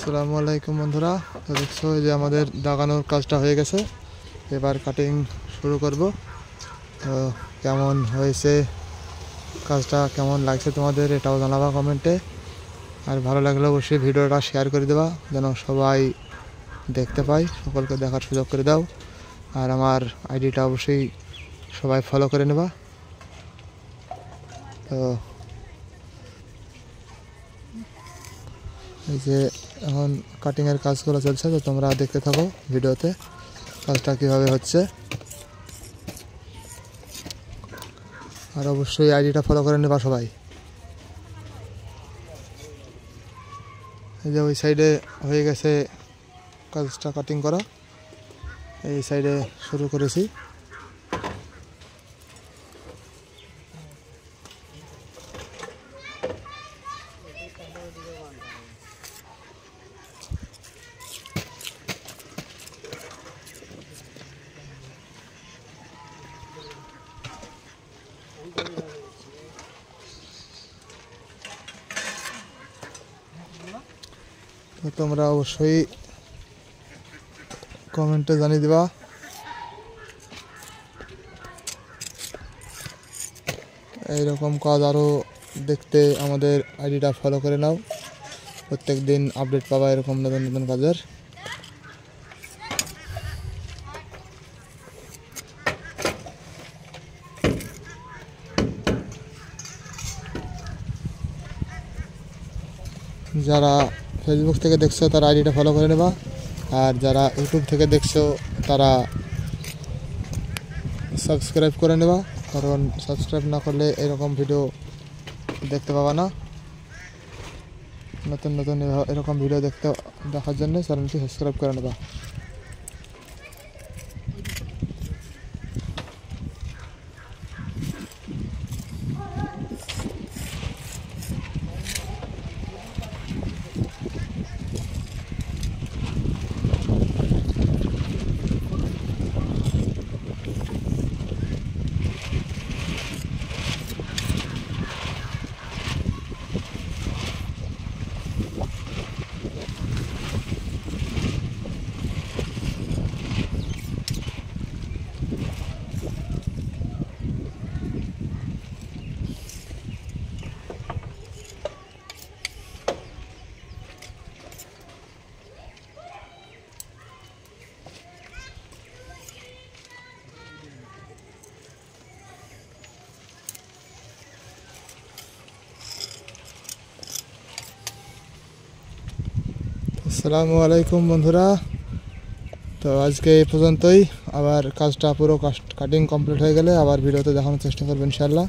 আসসালামু আলাইকুম বন্ধুরা। তো দেখছো যে আমাদের দাগানোর কাজটা হয়ে গেছে, এবার কাটিং শুরু করব। তো কেমন হয়েছে কাজটা, কেমন লাগছে তোমাদের এটাও জানাবা কমেন্টে। আর ভালো লাগলে অবশ্যই ভিডিওটা শেয়ার করে দেবা যেন সবাই দেখতে পায়, সকলকে দেখার সুযোগ করে দাও। আর আমার আইডিটা অবশ্যই সবাই ফলো করে নেবা। তো এই যে এখন কাটিংয়ের কাজগুলো চলছে, তো তোমরা দেখতে থাকো ভিডিওতে কাজটা কীভাবে হচ্ছে। আর অবশ্যই আইডিটা ফলো করে নেবা সবাই। এই যে ওই সাইডে হয়ে গেছে কাজটা কাটিং করা, এই সাইডে শুরু করেছি। তো তোমরা অবশ্যই কমেন্টে জানিয়ে দিবা। এইরকম কাজ আরও দেখতে আমাদের আইডিটা ফলো করে নাও, প্রত্যেক দিন আপডেট পাবা এরকম নতুন নতুন কাজের। যারা ফেসবুক থেকে দেখছো তারা আইডিটা ফলো করে নেবা, আর যারা ইউটিউব থেকে দেখছো তারা সাবস্ক্রাইব করে নেবা, কারণ সাবস্ক্রাইব না করলে এরকম ভিডিও দেখতে পাবা না। নতুন নতুন এরকম ভিডিও দেখার জন্য চ্যানেলটি সাবস্ক্রাইব করে নেবা। আসসালামু আলাইকুম বন্ধুরা। তো আজকে এই পর্যন্তই, আবার কাজটা পুরো কাটিং কমপ্লিট হয়ে গেলে আবার ভিডিওতে দেখানোর চেষ্টা করবো ইনশাল্লাহ।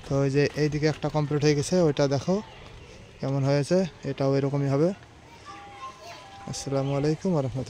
তো ওই যে এইদিকে একটা কমপ্লিট হয়ে গেছে, ওইটা দেখো কেমন হয়েছে, এটাও এরকমই হবে। আসসালামু আলাইকুম ওয়া রাহমাতুল্লাহ।